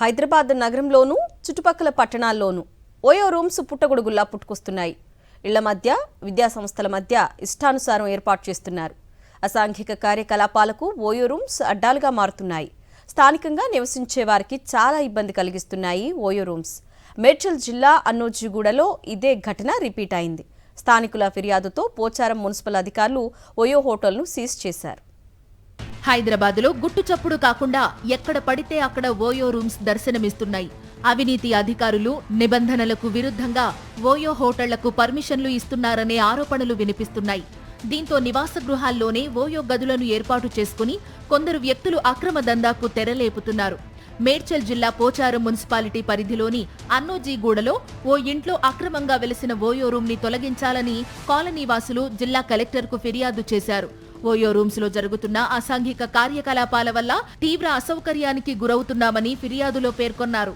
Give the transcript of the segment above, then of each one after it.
హైదరాబాద్ నగరంలోనూ చుట్టుపక్కల పట్టణాల్లోనూ OYO rooms పుట్టగొడుగుల్లా పుట్టుకొస్తున్నాయి. ఇళ్ల మధ్య, విద్యాసంస్థల మధ్య ఇష్టానుసారం ఏర్పాటు చేస్తున్నారు. అసాంఘిక కార్యకలాపాలకు ఓయో రూమ్స్ అడ్డాలుగా మారుతున్నాయి. స్థానికంగా నివసించే వారికి చాలా ఇబ్బంది కలిగిస్తున్నాయి ఓయో రూమ్స్. మేడ్చల్ జిల్లా అన్నోజిగూడలో ఇదే ఘటన రిపీట్ అయింది. స్థానికుల ఫిర్యాదుతో పోచారం మున్సిపల్ అధికారులు ఓయో హోటల్ను సీజ్ చేశారు. హైదరాబాద్లో గుట్టుచప్పుడు కాకుండా ఎక్కడ పడితే అక్కడ ఓయో రూమ్స్ దర్శనమిస్తున్నాయి. అవినీతి అధికారులు నిబంధనలకు విరుద్ధంగా ఓయో హోటళ్లకు పర్మిషన్లు ఇస్తున్నారనే ఆరోపణలు వినిపిస్తున్నాయి. దీంతో నివాస గృహాల్లోనే ఓయో గదులను ఏర్పాటు చేసుకుని కొందరు వ్యక్తులు అక్రమ దందాకు తెరలేపుతున్నారు. మేడ్చల్ జిల్లా పోచారం మున్సిపాలిటీ పరిధిలోని అన్నోజిగూడలో ఓ ఇంట్లో అక్రమంగా వెలిసిన ఓయో రూమ్ ని తొలగించాలని కాలనీవాసులు జిల్లా కలెక్టర్కు ఫిర్యాదు చేశారు. ఓయో రూమ్స్ లో జరుగుతున్న అసాంఘిక కార్యకలాపాల వల్ల తీవ్ర అసౌకర్యానికి గురవుతున్నామని ఫిర్యాదులో పేర్కొన్నారు.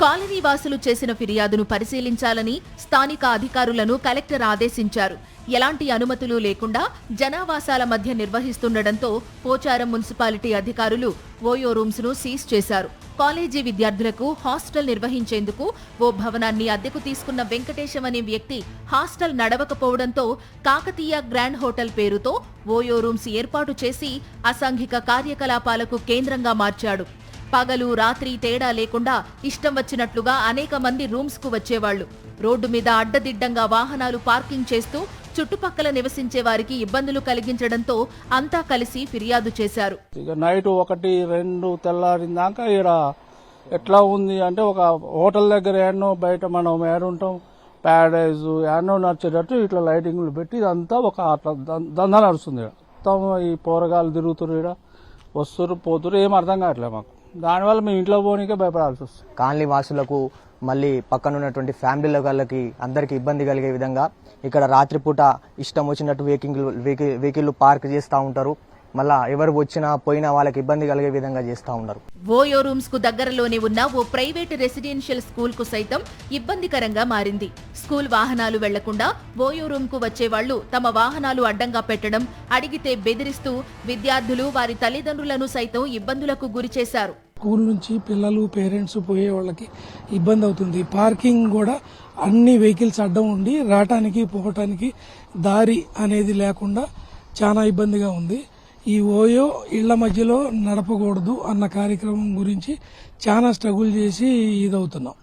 కాలనీవాసులు చేసిన ఫిర్యాదును పరిశీలించాలని స్థానిక అధికారులను కలెక్టర్ ఆదేశించారు. ఎలాంటి అనుమతులు లేకుండా జనావాసాల మధ్య నిర్వహిస్తుండటంతో పోచారం మున్సిపాలిటీ అధికారులు ఓయో రూమ్స్ ను సీజ్ చేశారు. కాలేజీ విద్యార్థులకు హాస్టల్ నిర్వహించేందుకు ఓ భవనాన్ని అద్దెకు తీసుకున్న వెంకటేశం అనే వ్యక్తి హాస్టల్ నడవకపోవడంతో కాకతీయ గ్రాండ్ హోటల్ పేరుతో ఓయో రూమ్స్ ఏర్పాటు చేసి అసాంఘిక కార్యకలాపాలకు కేంద్రంగా మార్చాడు. పగలు రాత్రి తేడా లేకుండా ఇష్టం వచ్చినట్లుగా అనేక మంది రూమ్స్ కు వచ్చేవాళ్లు. రోడ్డు మీద అడ్డదిడ్డంగా వాహనాలు పార్కింగ్ చేస్తూ చుట్టుపక్కల నివసించే వారికి ఇబ్బందులు కలిగించడంతో అంతా కలిసి ఫిర్యాదు చేశారు. నైట్ 1-2 తెల్లారిందాక ఇక్కడ ఎట్లా ఉంది అంటే ఒక హోటల్ దగ్గర ఏడనో బయట మనం ఏడుంటాం ప్యారడైజ్ ఏడనో నడిచేటట్టు ఇట్లా లైటింగ్లు పెట్టి ఇదంతా ఒక దందా నడుస్తుంది. మొత్తం ఈ పోరగాళ్ళు తిరుగుతున్నారు, ఇక్కడ వస్తురు పోతురు, ఏం అర్థం కావట్లేదు మాకు. దానివల్ల మేము ఇంట్లో పోనీకే భయపడాల్సి వస్తుంది. కాలనీ వాసులకు మళ్ళీ పక్కన ఉన్నటువంటి ఫ్యామిలీల వాళ్ళకి అందరికి ఇబ్బంది కలిగే విధంగా ఇక్కడ రాత్రిపూట ఇష్టం వచ్చినట్టు వెహికల్ పార్క్ చేస్తూ ఉంటారు. మళ్ళా ఎవరు వచ్చినా పోయినా వాళ్ళకి ఇబ్బంది కలిగే విధంగా చేస్తూ ఉన్నారు. ఓయో రూమ్స్ కు దగ్గరలోనే ఉన్న ఓ ప్రైవేట్ రెసిడెన్షియల్ స్కూల్ కు సైతం ఇబ్బందికరంగా మారింది. స్కూల్ వాహనాలు వెళ్లకుండా ఓయో రూమ్ కు వచ్చేవాళ్లు తమ వాహనాలు అడ్డంగా పెట్టడం, అడిగితే బెదిరిస్తూ విద్యార్థులు వారి తల్లిదండ్రులను సైతం ఇబ్బందులకు గురిచేశారు. స్కూల్ నుంచి పిల్లలు పేరెంట్స్ పోయే వాళ్ళకి ఇబ్బంది అవుతుంది. పార్కింగ్ కూడా అన్ని వెహికల్స్ అడ్డం ఉండి రావటానికి పోవటానికి దారి అనేది లేకుండా చాలా ఇబ్బందిగా ఉంది. ఈ ఓయో ఇళ్ల మధ్యలో నడపకూడదు అన్న కార్యక్రమం గురించి చాలా స్ట్రగుల్ చేసి ఇదవుతున్నాం.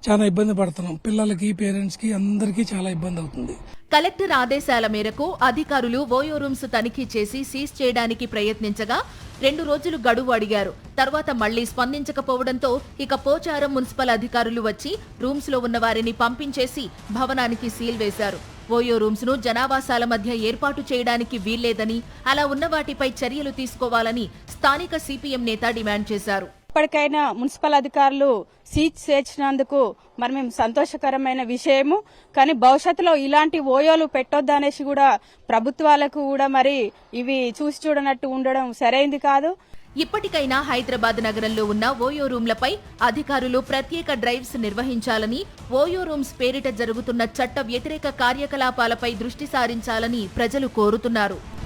చాలా ఇబ్బంది పడుతున్నాం. పిల్లలకి పేరెంట్స్ కి అందరికీ చాలా ఇబ్బంది అవుతుంది. కలెక్టర్ ఆదేశాల మేరకు అధికారులు ఓయో రూమ్స్ తనిఖీ చేసి సీజ్ చేయడానికి ప్రయత్నించగా 2 రోజులు గడువు అడిగారు. తర్వాత మళ్లీ స్పందించకపోవడంతో ఇక పోచారం మున్సిపల్ అధికారులు వచ్చి రూమ్స్ లో ఉన్న వారిని పంపించేసి భవనానికి సీల్ వేశారు. ఓయో రూమ్స్ ను జనావాసాల మధ్య ఏర్పాటు చేయడానికి వీల్లేదని, అలా ఉన్న వాటిపై చర్యలు తీసుకోవాలని స్థానిక సిపిఎం నేత డిమాండ్ చేశారు. ఇప్పటికైనా మున్సిపల్ అధికారులు సీజ్ చేసినందుకు మరి మేము సంతోషకరమైన విషయము. కానీ భవిష్యత్తులో ఇలాంటి ఓయోలు పెట్టొద్దనేసి కూడా ప్రభుత్వాలకు కూడా మరి ఇవి చూసి చూడనట్టు ఉండడం సరైంది కాదు. ఇప్పటికైనా హైదరాబాద్ నగరంలో ఉన్న ఓయో రూమ్లపై అధికారులు ప్రత్యేక డ్రైవ్స్ నిర్వహించాలని, ఓయో రూమ్స్ పేరిట జరుగుతున్న చట్ట వ్యతిరేక కార్యకలాపాలపై దృష్టి సారించాలని ప్రజలు కోరుతున్నారు.